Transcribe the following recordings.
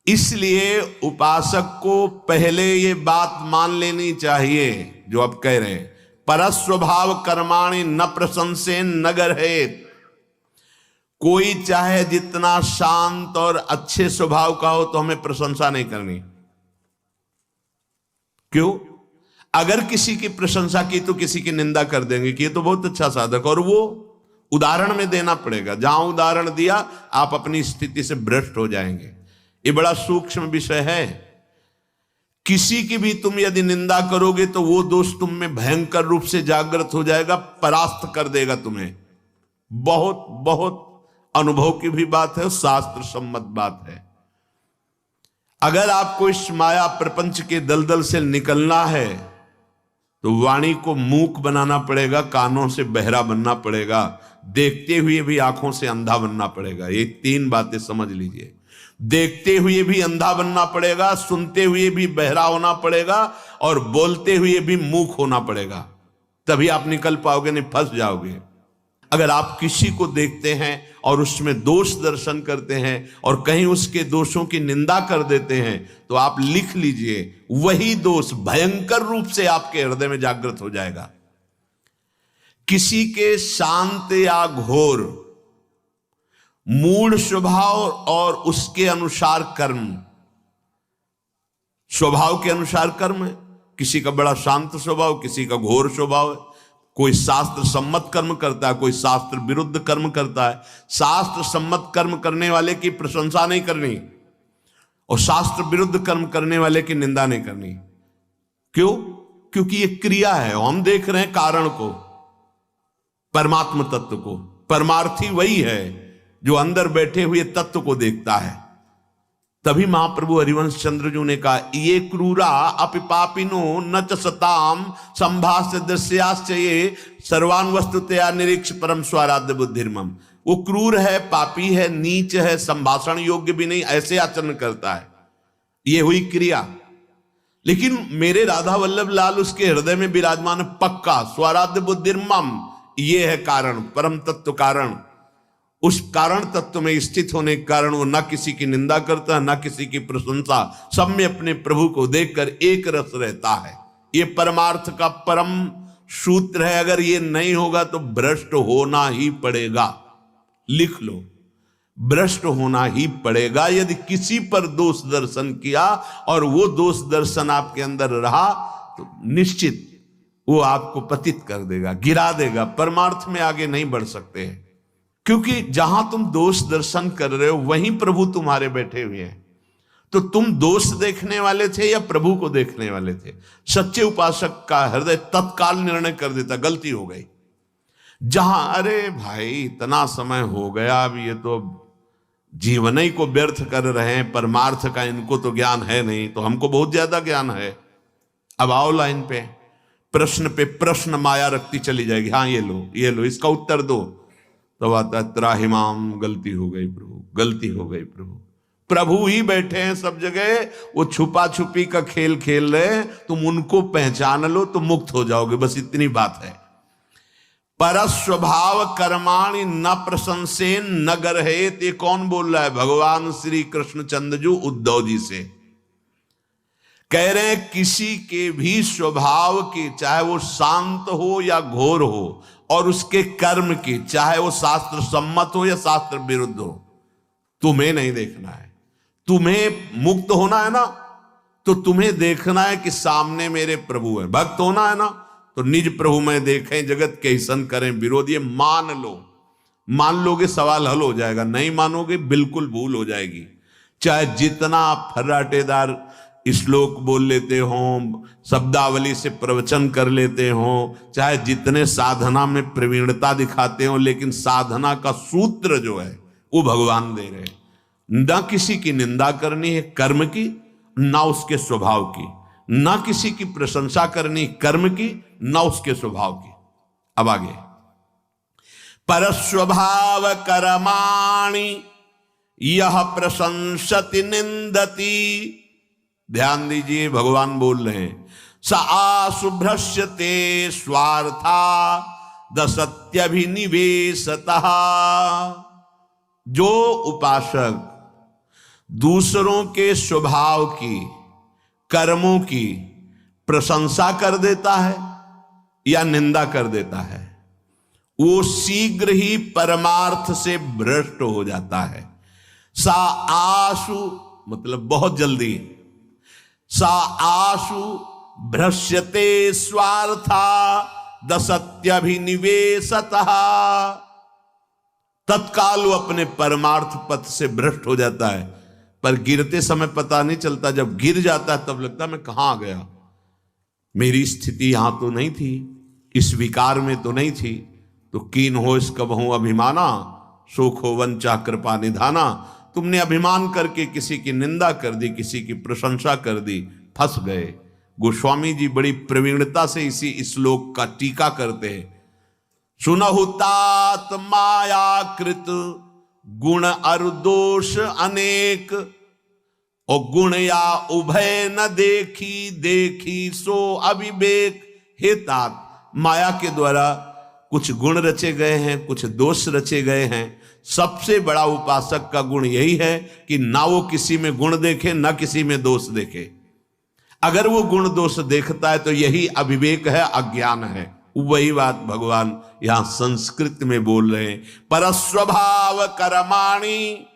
इसलिए उपासक को पहले ये बात मान लेनी चाहिए जो आप कह रहे हैं, परस्वभाव कर्माणि न प्रशंसेन न गर्हेत। कोई चाहे जितना शांत और अच्छे स्वभाव का हो तो हमें प्रशंसा नहीं करनी। क्यों? अगर किसी की प्रशंसा की तो किसी की निंदा कर देंगे कि ये तो बहुत अच्छा साधक, और वो उदाहरण में देना पड़ेगा। जहां उदाहरण दिया आप अपनी स्थिति से भ्रष्ट हो जाएंगे। ये बड़ा सूक्ष्म विषय है। किसी की भी तुम यदि निंदा करोगे तो वो दोष तुम में भयंकर रूप से जागृत हो जाएगा, परास्त कर देगा तुम्हें। बहुत बहुत अनुभव की भी बात है, शास्त्र सम्मत बात है। अगर आपको इस माया प्रपंच के दलदल से निकलना है तो वाणी को मूक बनाना पड़ेगा, कानों से बहरा बनना पड़ेगा, देखते हुए भी आंखों से अंधा बनना पड़ेगा। ये तीन बातें समझ लीजिए। देखते हुए भी अंधा बनना पड़ेगा, सुनते हुए भी बहरा होना पड़ेगा, और बोलते हुए भी मूक होना पड़ेगा। तभी आप निकल पाओगे, नहीं फंस जाओगे। अगर आप किसी को देखते हैं और उसमें दोष दर्शन करते हैं और कहीं उसके दोषों की निंदा कर देते हैं तो आप लिख लीजिए, वही दोष भयंकर रूप से आपके हृदय में जागृत हो जाएगा। किसी के शांत या घोर मूल स्वभाव और उसके अनुसार कर्म, स्वभाव के अनुसार कर्म है। किसी का बड़ा शांत स्वभाव, किसी का घोर स्वभाव है। कोई शास्त्र सम्मत कर्म करता है, कोई शास्त्र विरुद्ध कर्म करता है। शास्त्र सम्मत कर्म करने वाले की प्रशंसा नहीं करनी और शास्त्र विरुद्ध कर्म करने वाले की निंदा नहीं करनी। क्यों? क्योंकि ये क्रिया है। हम देख रहे हैं कारण को, परमात्म तत्व को। परमार्थी वही है जो अंदर बैठे हुए तत्व को देखता है। तभी महाप्रभु हरिवंश चंद्र जी ने कहा, ये क्रूरा अपिपापिनो न च सताम संभाष्य दृश्याश्चये सर्वान वस्तुतया निरीक्ष परम स्वाराध्य बुद्धिर्मम। वो क्रूर है, पापी है, नीच है, संभाषण योग्य भी नहीं, ऐसे आचरण करता है। ये हुई क्रिया। लेकिन मेरे राधा वल्लभ लाल उसके हृदय में विराजमान पक्का स्वाराध्य बुद्धिर्मम, ये है कारण, परम तत्व कारण। उस कारण तत्व में स्थित होने के कारण वो न किसी की निंदा करता, न किसी की प्रशंसा, सब में अपने प्रभु को देखकर एक रस रहता है। ये परमार्थ का परम सूत्र है। अगर ये नहीं होगा तो भ्रष्ट होना ही पड़ेगा। लिख लो, भ्रष्ट होना ही पड़ेगा। यदि किसी पर दोष दर्शन किया और वो दोष दर्शन आपके अंदर रहा तो निश्चित वो आपको पतित कर देगा, गिरा देगा। परमार्थ में आगे नहीं बढ़ सकते हैं, क्योंकि जहां तुम दोष दर्शन कर रहे हो वहीं प्रभु तुम्हारे बैठे हुए हैं। तो तुम दोष देखने वाले थे या प्रभु को देखने वाले थे? सच्चे उपासक का हृदय तत्काल निर्णय कर देता, गलती हो गई। जहां अरे भाई इतना समय हो गया, अब ये तो जीवन ही को व्यर्थ कर रहे हैं, परमार्थ का इनको तो ज्ञान है नहीं, तो हमको बहुत ज्यादा ज्ञान है। अब आओ लाइन पे, प्रश्न पे प्रश्न माया रखती चली जाएगी। हाँ ये लो, ये लो, इसका उत्तर दो। तो आता है त्राहिमाम, गलती हो गई प्रभु, गलती हो गई प्रभु। प्रभु ही बैठे हैं सब जगह, वो छुपा छुपी का खेल खेल रहे हैं। तुम उनको पहचान लो तो मुक्त हो जाओगे, बस इतनी बात है। परस्वभाव कर्माणि न प्रशंसेन न गर्हेत। ये कौन बोल रहा है? भगवान श्री कृष्ण चंद्रजू उद्धव जी से कह रहे हैं, किसी के भी स्वभाव की, चाहे वो शांत हो या घोर हो, और उसके कर्म की, चाहे वो शास्त्र सम्मत हो या शास्त्र विरुद्ध हो, तुम्हें नहीं देखना है। तुम्हें मुक्त होना है ना, तो तुम्हें देखना है कि सामने मेरे प्रभु है। भक्त होना है ना, तो निज प्रभु में देखें, जगत के सन करें विरोध। ये मान लो, मान लोगे सवाल हल हो जाएगा। नहीं मानोगे बिल्कुल भूल हो जाएगी। चाहे जितना फर्राटेदार श्लोक बोल लेते हो, शब्दावली से प्रवचन कर लेते हो, चाहे जितने साधना में प्रवीणता दिखाते हो, लेकिन साधना का सूत्र जो है वो भगवान दे रहे हैं। न किसी की निंदा करनी है कर्म की, ना उसके स्वभाव की, ना किसी की प्रशंसा करनी कर्म की, ना उसके स्वभाव की। अब आगे, परस्वभाव कर्माणि यह प्रशंसति निंदति। ध्यान दीजिए, भगवान बोल रहे हैं, स आशुभ्रश्यते स्वार्था दसत्यभिनिवेशतः। जो उपासक दूसरों के स्वभाव की, कर्मों की प्रशंसा कर देता है या निंदा कर देता है, वो शीघ्र ही परमार्थ से भ्रष्ट हो जाता है। सा आशु मतलब बहुत जल्दी, सा आशु भ्रश्यते स्वार्था दसत्यभिनिवेशतः, तत्काल वो अपने परमार्थ पथ से भ्रष्ट हो जाता है, पर गिरते समय पता नहीं चलता। जब गिर जाता है तब लगता है मैं कहां आ गया, मेरी स्थिति यहां तो नहीं थी, इस विकार में तो नहीं थी। तो कीन हो इस कबहू अभिमाना, शोक हो वंचा कृपा निधाना। तुमने अभिमान करके किसी की निंदा कर दी, किसी की प्रशंसा कर दी, फंस गए। गोस्वामी जी बड़ी प्रवीणता से इसी श्लोक का टीका करते हैं। सुनहु तात मायाकृत गुण अरु दोष अनेक, और गुण या उभय न देखी, देखी सो अविवेक। हे तात, माया के द्वारा कुछ गुण रचे गए हैं, कुछ दोष रचे गए हैं। सबसे बड़ा उपासक का गुण यही है कि ना वो किसी में गुण देखे, ना किसी में दोष देखे। अगर वो गुण दोष देखता है तो यही अविवेक है, अज्ञान है। वही बात भगवान यहां संस्कृत में बोल रहे हैं। परस्वभाव कर्माणि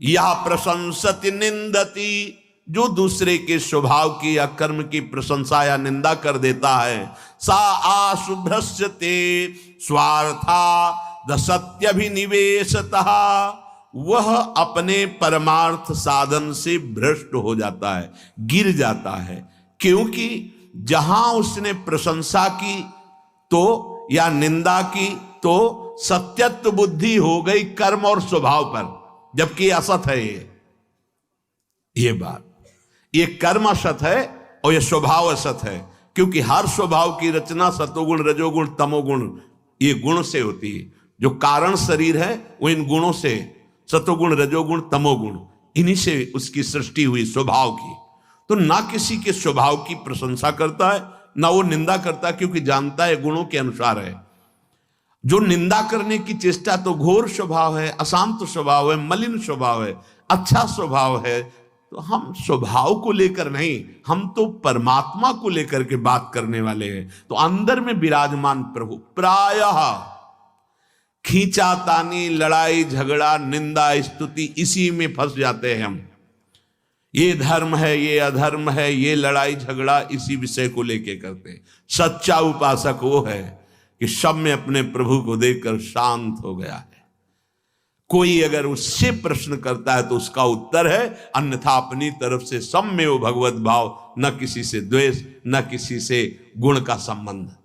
यह प्रशंसति निंदति, जो दूसरे के स्वभाव की या कर्म की प्रशंसा या निंदा कर देता है। सा आशुभ्रश्यते स्वार्था दसत्यभिनिवेशतः, वह अपने परमार्थ साधन से भ्रष्ट हो जाता है, गिर जाता है। क्योंकि जहां उसने प्रशंसा की तो या निंदा की तो सत्यत्व बुद्धि हो गई कर्म और स्वभाव पर, जबकि असत है ये बात। ये कर्म असत है और ये स्वभाव असत है, क्योंकि हर स्वभाव की रचना सतोगुण रजोगुण तमोगुण ये गुण से होती है। जो कारण शरीर है वो इन गुणों से, सतोगुण रजोगुण तमोगुण, इन्हीं से उसकी सृष्टि हुई स्वभाव की। तो ना किसी के स्वभाव की प्रशंसा करता है ना वो निंदा करता, क्योंकि जानता है गुणों के अनुसार है। जो निंदा करने की चेष्टा तो घोर स्वभाव है, अशांत स्वभाव है, मलिन स्वभाव है। अच्छा स्वभाव है तो हम स्वभाव को लेकर नहीं, हम तो परमात्मा को लेकर के बात करने वाले हैं। तो अंदर में विराजमान प्रभु, प्रायः खींचातानी, लड़ाई झगड़ा, निंदा स्तुति, इसी में फंस जाते हैं हम। ये धर्म है, ये अधर्म है, ये लड़ाई झगड़ा इसी विषय को लेके करते हैं। सच्चा उपासक वो है कि सब में अपने प्रभु को देखकर शांत हो गया है। कोई अगर उससे प्रश्न करता है तो उसका उत्तर है, अन्यथा अपनी तरफ से सब में वो भगवत भाव, न किसी से द्वेष, न किसी से गुण का संबंध।